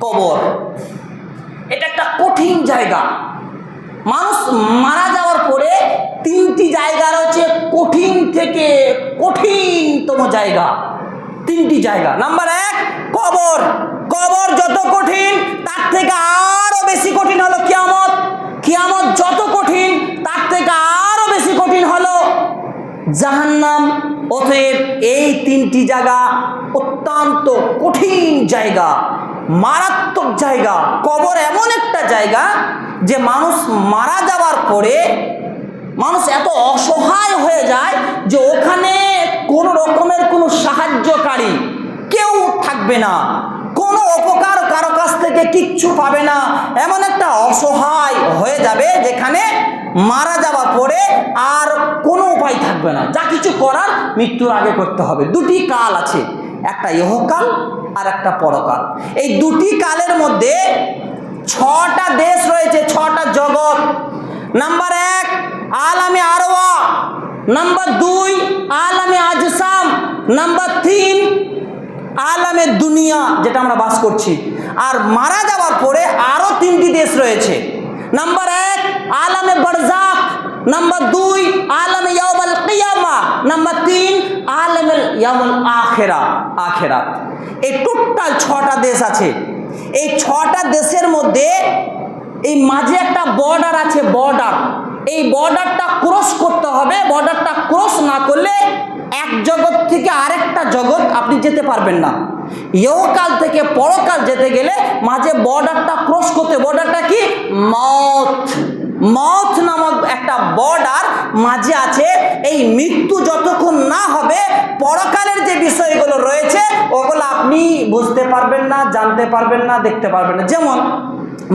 কবর। এটা একটা কঠিন জায়গা। মানুষ মারা যাওয়ার পরে তিনটি জায়গা রয়েছে কঠিন থেকে কঠিনতম জায়গা। তিনটি জায়গা। নাম্বার 1 কবর। কবর যত কঠিন তার থেকে আরো বেশি কঠিন হলো কিয়ামত। কিয়ামত যত কঠিন তার থেকে আরো বেশি কঠিন হলো জাহান্নাম। অতএব এই তিনটি জায়গা অত্যন্ত কঠিন জায়গা, মারাত্মক জায়গা। কবর এমন একটা জায়গা যে মানুষ মারা যাওয়ার পরে মানুষ এত অসহায় হয়ে যায় যে ওখানে কোনো রকমের কোনো সাহায্যকারী কেউ থাকবে না, কোনো উপকার কারো কাছ থেকে কিচ্ছু পাবে না। এমন একটা অসহায় হয়ে যাবে যেখানে মারা যাওয়ার পরে আর কোনো উপায় থাকবে না, যা কিছু করার মৃত্যুর আগে করতে হবে। দুটি কাল আছে, একটা ইহকাল আর একটা পরকাল। এই দুটি কালের মধ্যে 6টা দেশ রয়েছে, 6টা জগৎ। নাম্বার 1 আলামে আরওয়া, নাম্বার 2 আলামে আজসাম, নাম্বার 3 আলামে দুনিয়া যেটা আমরা বাস করছি। আর মারা যাওয়ার পরে আরো 3টি দেশ রয়েছে। নাম্বার 1 আলামে বারজাখ, নাম্বার 2 আলামে ইয়াউমুল কিয়ামা, নাম্বার 3 আলামে ইয়াউমুল আখিরাত। এই টোটাল 6টা দেশ আছে। এই 6টা দেশের মধ্যে এই মাঝে একটা বর্ডার আছে, বর্ডার। এই বর্ডারটা ক্রস করতে হবে। বর্ডারটা ক্রস না করলে এক জগৎ থেকে আরেকটা জগৎ আপনি যেতে পারবেন না। ইহকাল থেকে পরকাল যেতে গেলে মাঝে বর্ডারটা ক্রস করতে, বর্ডারটা কি মত নামক একটা বর্ডার মাঝে আছে। এই মৃত্যু যতক্ষণ না হবে পরকালের যে বিষয়গুলো রয়েছে ওগুলো আপনি বুঝতে পারবেন না, জানতে পারবেন না, দেখতে পারবেন না। যেমন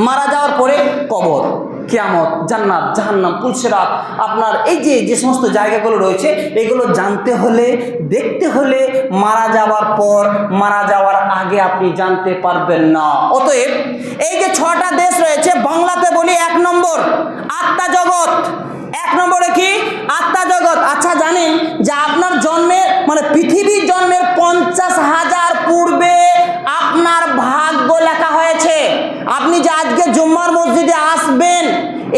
মারা যাওয়ার পরে কবর, কিয়ামত, জান্নাত, জাহান্নাম, পুলসিরাত, আপনার এই যে সমস্ত জায়গাগুলো রয়েছে এগুলো জানতে হলে, দেখতে হলে মারা যাওয়ার পর, মারা যাওয়ার আগে আপনি জানতে পারবেন না। অতএব এই যে 6টা দেশ রয়েছে, বাংলাতে বলি 1 নম্বর আত্মা জগৎ। 1 নম্বরে কি? আত্মা জগৎ। আচ্ছা জানেন যে আপনার জন্মের মানে পৃথিবীর জন্মের 50,000 পূর্বে আপনার ভাগ্য লেখা হয়েছে। আপনি যে আজকে জুম্মার মসজিদে আসবেন,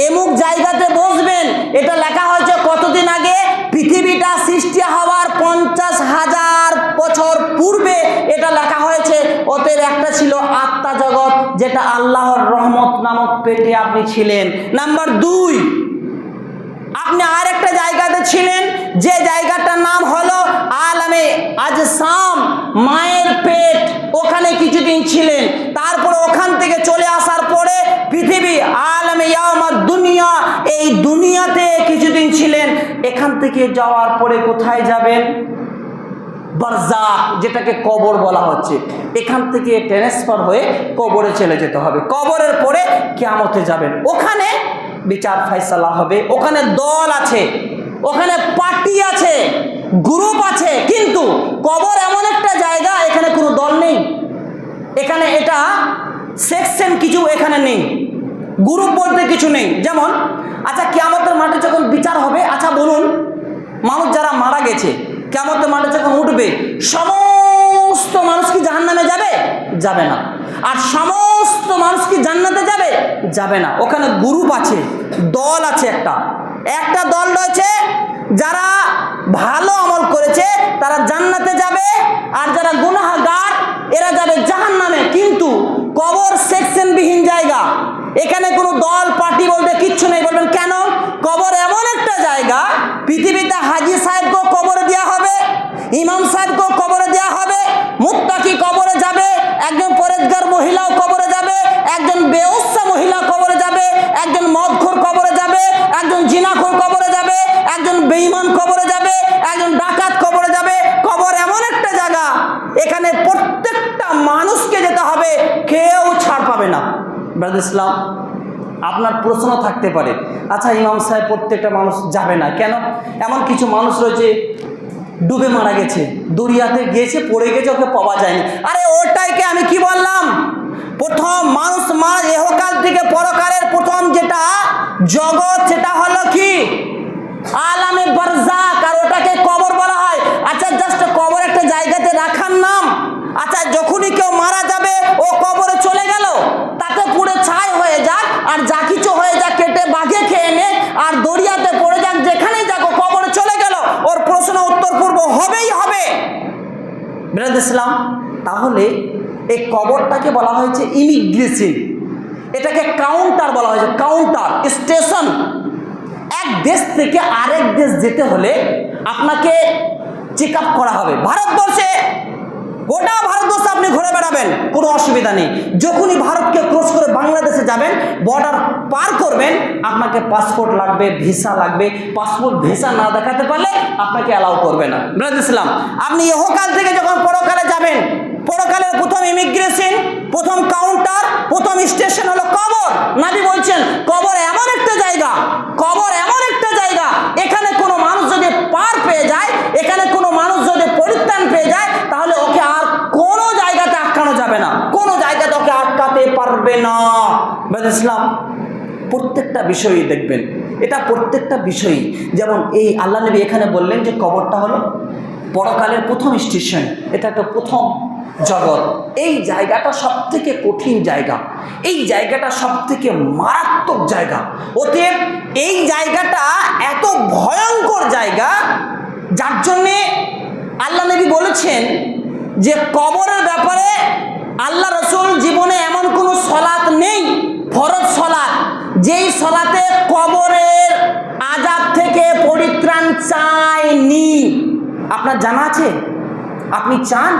এমুক জায়গাতে বসবেন, এটা লেখা হয়েছে কতদিন আগে? পৃথিবীটা সৃষ্টি হওয়ার 50,000 বছর পূর্বে এটা লেখা হয়েছে। ওদের একটা ছিল আত্মা জগৎ, যেটা আল্লাহর রহমত নামক পেটে আপনি ছিলেন। নাম্বার 2 আপনি আর একটা জায়গাতে ছিলেন, যে জায়গাটার নাম হলো আলামে আজসাম, মায়ের পেট। ওখানে কিছুদিন ছিলেন। তারপরে ওখান থেকে চলে আসার পরে পৃথিবী আলামে ইয়াউমুদ দুনিয়া, এই দুনিয়াতে কিছুদিন ছিলেন। এখান থেকে যাওয়ার পরে কোথায় যাবেন? বারজাখ, যেটাকে কবর বলা হচ্ছে। এখান থেকে ট্রান্সফার হয়ে কবরে চলে যেতে হবে। কবরের পরে কিয়ামতে যাবেন। ওখানে বিচার ফায়সালা হবে। ওখানে দল আছে, ওখানে পার্টি আছে, গ্রুপ আছে। কিন্তু কবর এমন একটা জায়গা, এখানে কোনো দল নেই, এখানে এটা সেকশন কিছু এখানে নেই, গ্রুপ বলতে কিছু নেই। যেমন আচ্ছা কিয়ামতের মাঠে যখন বিচার হবে, আচ্ছা বলুন, মানুষ যারা মারা গেছে কিয়ামতের মাঠে যখন উঠবে, সমস্ত মানুষ কি জাহান্নামে যাবে? যাবে না। আর সমস্ত মানুষ কি জান্নাতে যাবে? যাবে না। ওখানে গ্রুপ আছে, দল আছে। একটা দল রয়েছে, যারা ভালো আমল করেছে তারা জান্নাতে যাবে, আর যারা গুনাহগার এরা যাবে জাহান্নামে। কিন্তু কবর সেকশনবিহীন জায়গা, এখানে কোনো দল পার্টি বলতে কিচ্ছু নেই। বলবেন কেন? কবর এমন একটা জায়গা, পৃথিবীতে হাজী সাহেবকেও কবরে দেওয়া হবে, ইমাম সাহেবকেও কবরে দেওয়া হবে, মুত্তাকি কবরে যাবে, একজন পরেজগার মহিলাও কবরে যাবে, একজন বেউসা মহিলা কবরে যাবে, একজন মদখোর কবরে যাবে, একজন জিনাখোর কবরে যাবে, একজন বেঈমান কবরে যাবে, একজন ডাকাত কবরে যাবে। কবর এমন একটা জায়গা, এখানে প্রত্যেকটা মানুষকে যেতে হবে, কেউ ছাড় পাবে না। ব্রাদার ইসলাম, আপনার প্রশ্ন থাকতে পারে, আচ্ছা ইমাম সাহেব প্রত্যেকটা মানুষ যাবে না কেন? এমন কিছু মানুষ রয়েছে ডুবে মারা গেছে, দরিয়াতে গিয়েছে, পড়ে গেছে, ওকে পাওয়া যায়নি। আরে ওটাইকে আমি কি বললাম? প্রথম মানুষ মারা, ইহকাল থেকে পরকালের প্রথম যেটা জগৎ, সেটা হলো কি? আলামে বারজাখ। আর ওটাকে কবর বলা হয়। আচ্ছা জাস্ট কবর একটা জায়গাতে রাখার নাম। আচ্ছা যখনই কেউ মারা যাবে ও কবরে চলে গেল, ইসলাম, তাহলে এই কবরটাকে বলা হয়েছে ইমিগ্রেশন, এটাকে কাউন্টার বলা হয়েছে, কাউন্টার স্টেশন। এক দেশ থেকে আরেক দেশ যেতে হলে আপনাকে চেক আপ করা হবে। ভারতবর্ষে, গোটা ভারতবর্ষে আপনি ঘুরে বেড়াবেন, কোনো অসুবিধা নেই। যখনই ভারতকে ক্রস করে বাংলাদেশে যাবেন, বর্ডার পার করবেন, আপনাকে পাসপোর্ট লাগবে, ভিসা লাগবে। পাসপোর্ট ভিসা না দেখাতে পারলে আপনাকে অ্যালাউ করবে না। ইসলাম, আপনি ইহকাল থেকে যখন পরকালে যাবেন, পরকালের প্রথম ইমিগ্রেশন, প্রথম কাউন্টার, প্রথম স্টেশন হলো কবর। নবী বলছেন কবর এমন একটা জায়গা, কবর এমন একটা জায়গা, এখানে কোনো মানুষ যদি পার পেয়ে যায়, এখানে কোনো মানুষ যদি পরিত্রাণ পেয়ে যায়, তাহলে ওকে আর কোনো জায়গাতে আটকানো যাবে না, কোনো জায়গাতে ওকে আটকাতে পারবে না। ইসলাম, প্রত্যেকটা বিষয়ই দেখবেন, এটা প্রত্যেকটা বিষয়ই, যেমন এই আল্লাহ নবী এখানে বললেন যে কবরটা হলো পরকালের প্রথম স্টেশন, এটা একটা প্রথম জগৎ। এই জায়গাটা সব থেকে কঠিন জায়গা, এই জায়গাটা সব থেকে মারাত্মক জায়গা। অতএব এই জায়গাটা এত ভয়ঙ্কর জায়গা, যার জন্যে আল্লাহ নবী বলেছেন যে কবরের ব্যাপারে আল্লাহ রসুল জীবনে এমন কোনো সলাত নেই, ফরজ সলাত, যেই সলাতে কবরের আযাব থেকে পরিত্রাণ চায়নি। আপনার জানা আছে? আপনি চান?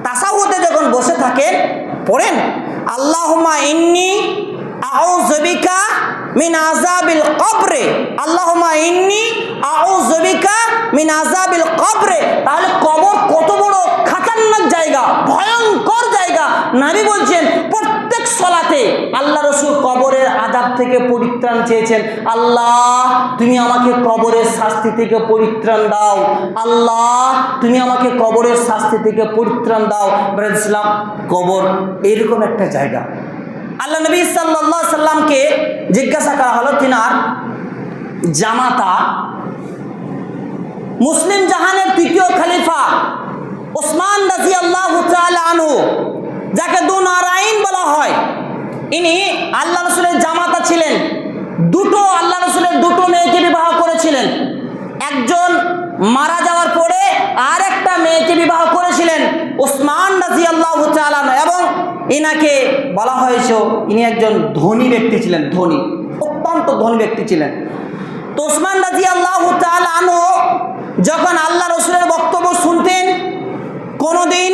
তাসাহুদে যখন বসে থাকেন, পড়েন আল্লাহুম্মা ইন্নী আউযু বিকা মিন আযাবিল কবরে, আল্লাহুম্মা ইন্নী আউযু বিকা মিন আযাবিল কবরে। তাহলে কবর কত বড় খতরনাক জায়গা, ভয়ঙ্কর জায়গা। নবী বলছেন প্রত্যেক সলাতে আল্লাহ রাসূল কবরের আযাব থেকে পরিত্রাণ চেয়েছেন। আল্লাহ, তুমি আমাকে কবরের শাস্তি থেকে পরিত্রাণ দাও, আল্লাহ তুমি আমাকে কবরের শাস্তি থেকে পরিত্রাণ দাও। ইসলাম, কবর এরকম একটা জায়গা। আল্লাহ নবী সাল্লাল্লাহু আলাইহি সাল্লামকে জিজ্ঞাসা করা হলো, তিনার জামাতা মুসলিম জাহানের তৃতীয় খলিফা ওসমান রাদিয়াল্লাহু তাআলা আনহু, যাকে দু নারাইন বলা হয়, ইনি আল্লাহ রাসূলের জামাতা ছিলেন। আল্লাহ রাসূলের দুটো মেয়েকে বিবাহ করেছিলেন। একজন মারা যাওয়ার পরে আরেকটা মেয়েকে বিবাহ করেছিলেন ওসমান রাদিয়াল্লাহু তাআলা, এবং ইনাকে বলা হয়েছে ইনি একজন ধনী ব্যক্তি ছিলেন, ধনী, অত্যন্ত ধনী ব্যক্তি ছিলেন। তো ওসমান রাদিয়াল্লাহু তাআলা আনহু যখন আল্লাহ রাসূলের বক্তব্য শুনতেন, কোনোদিন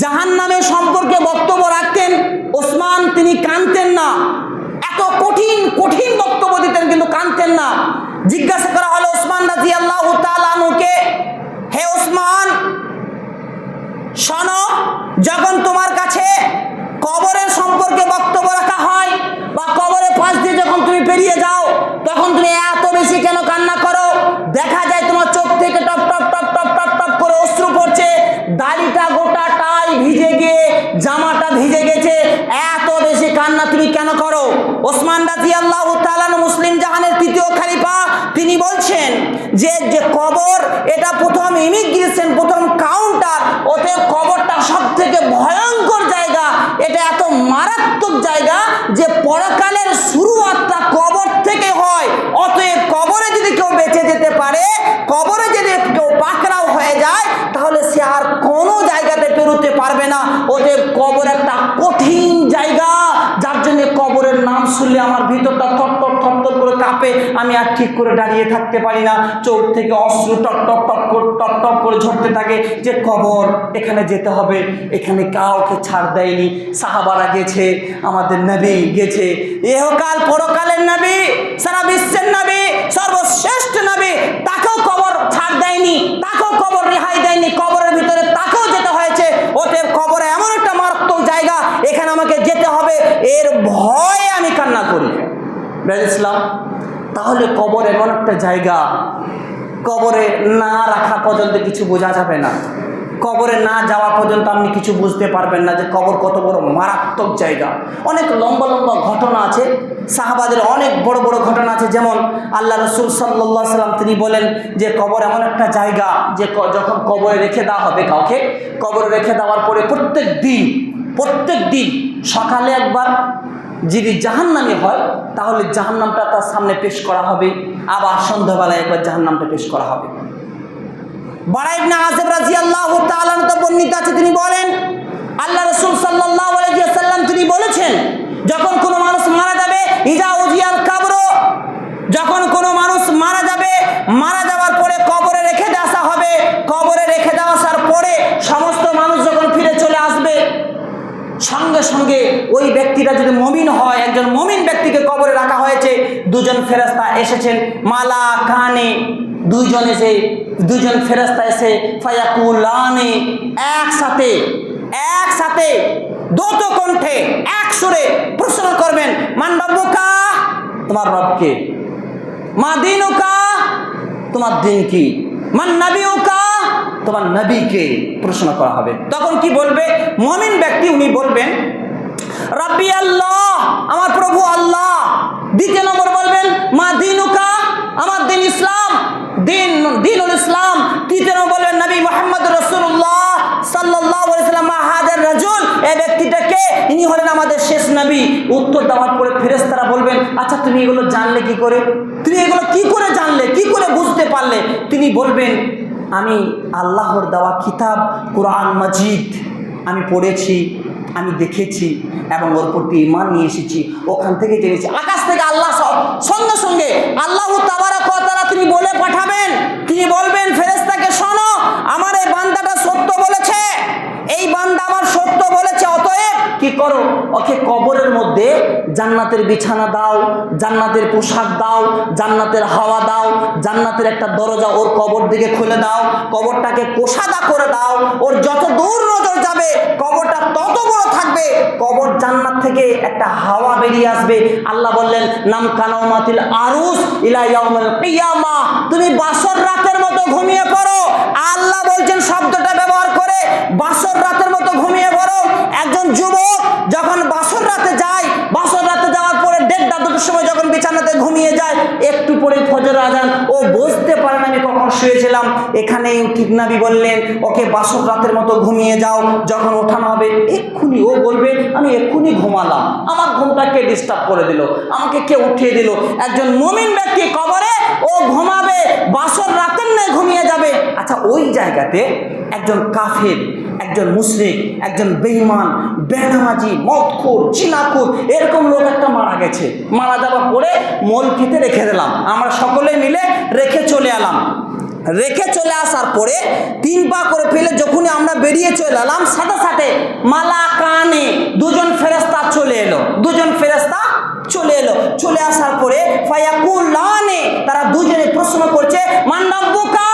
জাহান্নামের সম্পর্কে বক্তব্য রাখতেন, ওসমান তিনি কাঁদতেন না। এত কঠিন কঠিন বক্তব্য দিতেন কিন্তু কাঁদতেন না। জিজ্ঞাসা করা হলো ওসমান রাদিয়াল্লাহু তাআলা আনহুকে, হে ওসমান, শোনো, যখন তোমার কাছে কবরের সম্পর্কে বক্তব্য রাখা হয় বা কবরের পাশ দিয়ে যখন তুমি পেরিয়ে যাও, তখন তুমি এত বেশি কেন কান্না করো? দেখা যায় তোমার চোখ থেকে top top top top top top করে অশ্রু পড়ছে, দাড়িটা গোটাটাই ভিজে গিয়ে জামাটা ভিজে গেছে, এত বেশি কান্না তুমি কেন করো? ওসমান রাদিয়াল্লাহু তাআলা মুসলিম জাহানের তৃতীয় খলিফা, তিনি বলছেন যে কবর এটা প্রথম ইমিগ্রেশন, প্রথম কাউন্টার, ওতে কবরটা সব থেকে ভয়ঙ্কর জায়গা। এটা এত মারাত্মক জায়গা যে পরকালের শুরুয়াতটা কবর থেকে হয়। অতএব কবরে যদি কেউ বেঁচে যেতে পারে, কবরে যদি কেউ পাকড়াও হয়ে যায়, তাহলে সে আর কোনো জায়গাতে পেরোতে পারবে না। অতএব কবর একটা কঠিন জায়গা, যার জন্য কবরের নাম শুনলে আমার ভিতরটা থরথর থরথর করে কাঁপে, আমি আর ঠিক করে দাঁড়িয়ে থাকতে পারি না, চোখ থেকে অশ্রু টপ টপ টপ টপ করে ঝরতে থাকে যে কবর, এখানে যেতে হবে, এখানে কাউকে ছাড় দেয়নি। সাহাবারা গেছে, আমাদের নবী গেছে, ইহকাল পরকালের নবী, সারা বিশ্বের নবী, সর্বশ্রেষ্ঠ নবী, তাকেও কবর ছাড় দেয়নি, তাকেও কবর রেহাই দেয়নি, কবরের ভিতরে তাকেও যেতে হয়েছে। অতএব কবরে এমন একটা মারাত্মক জায়গা, এখানে আমাকে যেতে হবে, এর ভয়ে আমি কান্না করি। ইসলাম, তাহলে কবর এমন একটা জায়গা, কবরে না রাখা পর্যন্ত কিছু বোঝা যাবে না, কবরে না যাওয়া পর্যন্ত আপনি কিছু বুঝতে পারবেন না যে কবর কত বড় মারাত্মক জায়গা। অনেক লম্বা লম্বা ঘটনা আছে, সাহাবাদের অনেক বড় বড় ঘটনা আছে। যেমন আল্লাহ রাসূল সাল্লাল্লাহু আলাইহি সাল্লাম তিনি বলেন যে কবর এমন একটা জায়গা যে যখন কবরে রেখে দেওয়া হবে কাউকে, কবরে রেখে দেওয়ার পরে প্রত্যেক দিন সকালে একবার যদি জাহান্নামী হয়, তাহলে জাহান্নামটা তার সামনে পেশ করা হবে, আবার সন্ধ্যাবেলায় একবার জাহান্নামটা পেশ করা হবে। বারা ইবনে আযিব রাদিয়াল্লাহু তাআলা আনহু বর্ণিত আছে, তিনি বলেন আল্লাহ রাসূল সাল্লাল্লাহু আলাইহি ওয়াসাল্লাম তিনি বলেছেন, যখন কোনো মানুষ মারা যাবে, ইজা উজিয়াল কবর, যখন কোনো মানুষ মারা যাবে, মারা যাওয়ার পরে কবরে রেখে আসা হবে, কবরে রেখে আসার পরে সমস্ত মানুষ যখন ফিরে চলে আসবে, সঙ্গে সঙ্গে ওই ব্যক্তিটা যদি মুমিন হয়, একজন মুমিন ব্যক্তিকে কবরে রাখা হয়েছে, দুজন ফেরেশতা এসেছেন, মালা কানে, দুজন ফেরেশতা এসে ফায়াকুলানে, একসাথে দ্রুত কণ্ঠে এক সুরে প্রশ্ন করবেন, মান রব্বুকা, তোমার রবকে, মা দিনুকা, তোমার দিন কি, মান নবিউকা, তোমার নবীকে প্রশ্ন করা হবে। তখন কি বলবে মুমিন ব্যক্তি? উনি বলবেন রাব্বি আল্লাহ, আমার প্রভু আল্লাহ। দ্বিতীয় নম্বর বলবেন মা দিনুকা, আমার দিন ইসলাম, দিনুল ইসলাম। তৃতীয় নম্বর বলবেন নবী মুহাম্মদ রাসূলুল্লাহ সাল্লাল্লাহু আলাইহি ওয়াসাল্লাম, হাজার রাজুল, এই ব্যক্তিটাকে, ইনি হলেন আমাদের শেষ নবী। উত্তর দেওয়ার পরে ফেরেশতারা বলবেন, আচ্ছা তুমি এগুলো জানলে কি করে, তুমি এগুলো কি করে জানলে, কি করে বুঝতে পারলে? তিনি বলবেন, আমি আল্লাহর দেওয়া কিতাব কোরআন মাজিদ আমি পড়েছি, আমি দেখেছি এবং ওর প্রতি ঈমান নিয়ে এসেছি, ওখান থেকে জেনেছি। আকাশ থেকে আল্লাহ সঙ্গে সঙ্গে আল্লাহ তাবারাক ওয়া তাআলা তিনি বলে পাঠাবেন, তিনি বলবেন ফেরেশতাকে, শোনো, আমার এই বান্দাটা সত্য বলেছে, এই বান্দা আমার সত্য বলেছে, অতএব কি করো, ওকে কবরের মধ্যে জান্নাতের বিছানা দাও, জান্নাতের পোশাক দাও, জান্নাতের হাওয়া দাও, জান্নাতের একটা দরজা ওর কবর দিকে খুলে দাও, কবরটাকে কোষাদা করে দাও, ওর যত দূর নজর যাবে কবরটা তত বড় থাকবে, কবর জান্নাত থেকে একটা হাওয়া বেরিয়ে আসবে। আল্লাহ বললেন, নাম কানামাতিল আরুস ইলা ইয়াউমিল কিয়ামা, তুমি বাসর রাতের মতো ঘুমিয়ে পড়ো। আল্লাহ বলছেন শব্দটা ব্যবহার করে, বাসর রাতের মতো ঘুমিয়ে পড়ো। একজন যুবক যখন বাসর রাতে যায়, বাসর রাতে যাওয়ার পরে 1:30-2টার সময় যখন বিছানাতে ঘুমিয়ে যায়, একটু পরে ফজর আজান, ও বুঝতে পারে না আমি কখন শুয়েছিলাম। এখানেই ঠিক নবী বললেন, ওকে বাসর রাতের মতো ঘুমিয়ে যাও, যখন ওঠানো হবে এক্ষুনি ও বলবে আমি এক্ষুনি ঘুমালাম, আমার ঘুমটাকে ডিস্টার্ব করে দিল, আমাকে কে উঠিয়ে দিল। একজন মুমিন ব্যক্তি কবরে ও ঘুমাবে, বাসর রাতের নেই ঘুমিয়ে যাবে। আচ্ছা, ওই জায়গাতে একজন কাফের, একজন মুশরিক, একজন বেঈমান, বেনামাজি, মদখোর, জিনাখোর, এরকম লোক একটা মারা গেছে। মারা যাওয়ার পরে মল খেতে রেখে দিলাম, আমরা সকলে মিলে রেখে চলে এলাম। রেখে চলে আসার পরে 3 পা করে ফেলে যখনই আমরা বেরিয়ে চলে এলাম, সাথে সাথে মালা কানে দুজন ফেরেশতা চলে এলো, চলে আসার পরে ফায়াকুলানে, তারা দুজনে প্রশ্ন করছে, মান রাব্বুকা,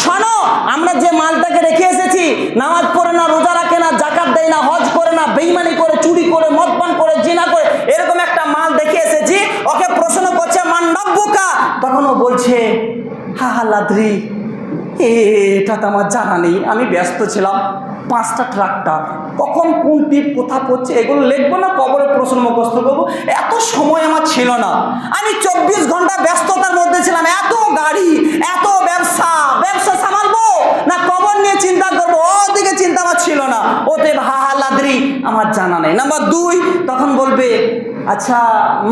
শোনো, আমরা যে মালটাকে রেখে এসেছি, নামাজ পড়ে না, রোজা রাখে না, জাকাত দেয় না, হজ করে না, বেঈমানি করে, চুরি করে, মদপান করে, জিনা করে, এরকম একটা মাল দেখে এসেছি। ওকে প্রশ্ন করছে মান রাব্বুকা, তখন ও বলছে হা লাদ্রি, এটা তো আমার জানা নেই, আমি ব্যস্ত ছিলাম, 5টা ট্রাক্টর, কখন কোন টিপ কোথা পড়ছে এগুলো লিখবো না, কবরের প্রশ্ন মুখস্থ করবো, এত সময় আমার ছিল না, আমি 24 ঘন্টা ব্যস্ততার মধ্যে ছিলাম, এত গাড়ি, এত ব্যবসা সামালবো না কবর নিয়ে চিন্তা করবো, ওদিকে চিন্তা আমার ছিল না, ওতে হা লাদ্রি, আমার জানা নেই। নাম্বার 2, তখন বলবে, আচ্ছা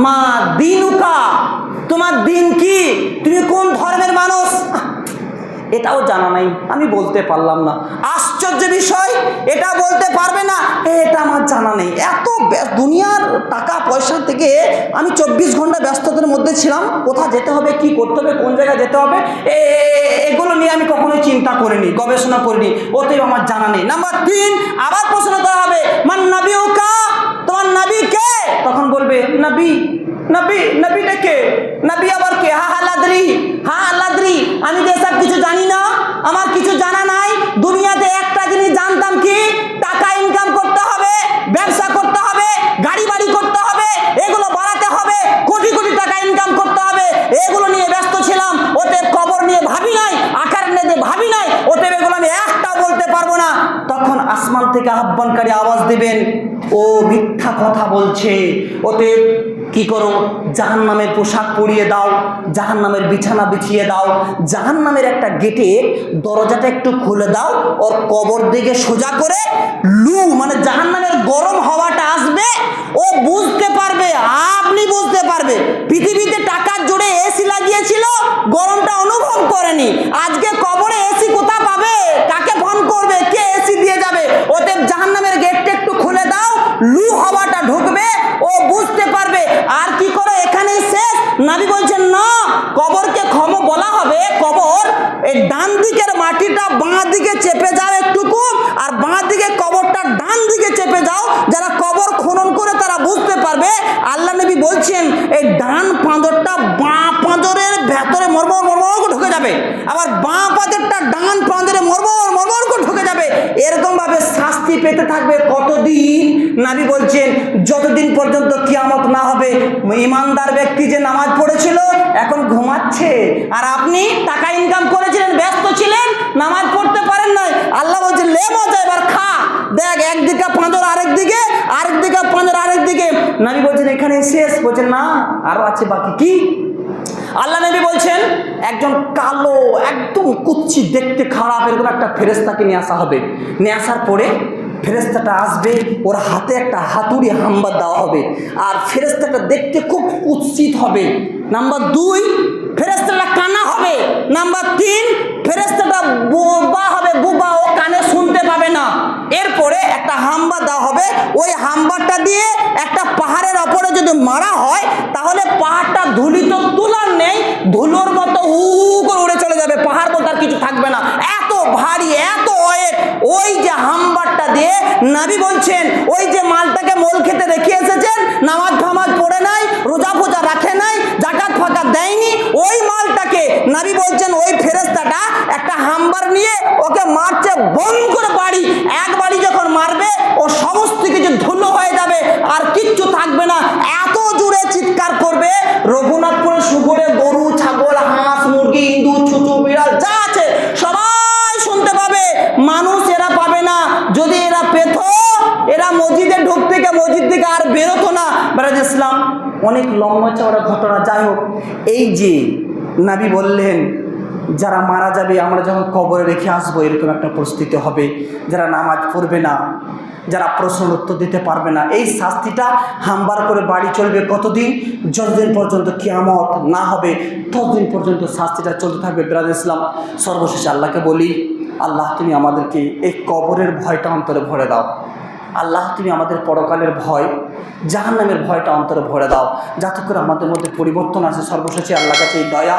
মা দিনুকা, তোমার দিন কি, তুমি কোন ধর্মের মানুষ, এটাও জানা নাই, আমি বলতে পারলাম না। আশ্চর্য বিষয়, এটা বলতে পারবে না, এটা আমার জানা নেই। এত দুনিয়ার টাকা পয়সা থেকে আমি 24 ঘন্টা ব্যস্ততার মধ্যে ছিলাম, কোথা যেতে হবে, কি করতে হবে, কোন জায়গায় যেতে হবে, এগুলো নিয়ে আমি কখনোই চিন্তা করিনি, গবেষণা করিনি, ওতেও আমার জানা নেই। নাম্বার 3, আবার প্রশ্ন করা হবে, মান নবিউকা, তোমার নবী কে, তখন বলবে নবীটা কে, নবী আবার কে, হা লাদ্রি, আমি যে সব কিছু জানি না, আমার কিছু জানা নাই। দুনিয়াতে একটা জিনিস জানতাম, কি, টাকা ইনকাম করতে হবে, ব্যবসা করতে হবে, গাড়ি বাড়ি করতে হবে, এগুলো বাড়াতে হবে, কোটি কোটি টাকা ইনকাম করতে হবে, এগুলো নিয়ে ব্যস্ত ছিলাম, ওতে কবর নিয়ে ভাবি নাই, আকার নিয়ে ভাবি নাই, ওতে এগুলো আমি একটা বলতে পারবো না। তখন আসমান থেকে আহ্বানকারী আওয়াজ দেবেন, ও মিথ্যা কথা বলছে, ওতে কি করো, জাহান্নামের পোশাক পরিয়ে দাও, জাহান্নামের বিছানা বিছিয়ে দাও, জাহান্নামের একটা গেটে দরজাটা একটু খুলে দাও, ওর কবর দিকে সোজা করে মানে জাহান্নামের গরম হাওয়াটা আসবে, ও বুঝতে পারবে, আপনি বুঝতে পারবে, পৃথিবীতে টাকার জোরে এসি লাগিয়েছিল, গরমটা অনুভব করেনি, থাকবে কতদিন? নবী বলছেন যতদিন পর্যন্ত কিয়ামত না হবে। ইমানদার ব্যক্তি যে নামাজ পড়েছিল এখন ঘুমাচ্ছে, আর আপনি টাকা ইনকাম করেছিলেন, ব্যস্ত ছিলেন, নামাজ পড়তে পারেন নাই। আল্লাহ বলছেন লে মজা, এবার খা, দেখ একদিকে পাঁজর আরেকদিকে, আরেকদিকে পাঁজর আরেকদিকে। নবী বলছেন এখানে শেষ? বলছেন না, আরো আছে বাকি। কি? আল্লাহ নবী বলছেন একজন কালো একদম কুচ্ছি দেখতে খারাপ এরকম একটা ফেরেশতাকে নিয়ে আসা হবে। নিয়ে আসার পরে ফেরেশতাটা আসবে, ওর হাতে একটা হাতুড়ি হাম্বা দেওয়া হবে, আর ফেরেশতাটা দেখতে খুব কুৎসিত হবে। নাম্বার 2, ফেরেশতাটা কানা হবে। নাম্বার 3, ফেরেশতাটা বোবা হবে, বোবা, ও কানে শুনতে পাবে না। এরপরে একটা হাম্বা দেওয়া হবে, ওই হাম্বাটা দিয়ে একটা পাহাড়ের ওপরে যদি মারা হয় তাহলে পাহাড়টা ধুলি তো তুলার নেই, ধুলোর মতো হু করে উড়ে চলে যাবে, পাহাড় বলতে আর কিছু থাকবে না, এত ভারী, এত ওয়েট। ওই যে হাম্বারটা দিয়ে নবী বলছেন ওই যে মালটাকে মোল খেতে রেখে এসেছেন, নামাজ ফামাজ পড়ে নাই, রোজা ফোজা রাখে নাই, জাকাত ফাকাত দেয়নি, ওই মালটাকে নবী বলছেন ওই ফেরেশতাটা একটা হাম্বার নিয়ে ওকে মারছে বম করে বাড়ি। এক বাড়ি যখন মারবে ও সমস্ত কিছু ধুলো হয়ে যাবে, আর কিচ্ছু থাকবে না, এত জোরে চিৎকার করবে। রঘুনাথপুরে শুকুরে গরু, ছাগল, হাঁস, মুরগি, ইন্দু, ছুঁচু, বিড়াল যা আছে সবাই শুনতে পাবে, মানুষ এরা পাবে না। যদি এরা পেত, এরা মসজিদে ঢুক থেকে মসজিদ থেকে আর বেরোতো না। বেরাজ ইসলাম অনেক লম্বা চওড়া ঘটনা। যাই হোক, এই যে নবী বললেন যারা মারা যাবে আমরা যখন কবরে রেখে আসবো এরকম একটা পরিস্থিতি হবে, যারা নামাজ পড়বে না, যারা প্রশ্নের উত্তর দিতে পারবে না, এই শাস্তিটা হাম্বার করে বাড়ি চলবে কতদিন? যতদিন পর্যন্ত কিয়ামত না হবে ততদিন পর্যন্ত শাস্তিটা চলতে থাকবে। বিরাদ ইসলাম, সর্বশেষে আল্লাহকে বলি, আল্লাহ তুমি আমাদেরকে এই কবরের ভয়টা অন্তরে ভরে দাও। আল্লাহ তুমি আমাদের পরকালের ভয়, জাহান্নামের ভয়টা অন্তরে ভরে দাও, যাতে করে আমাদের মধ্যে পরিবর্তন আসে। সর্বশেষে আল্লাহর কাছে এই দয়া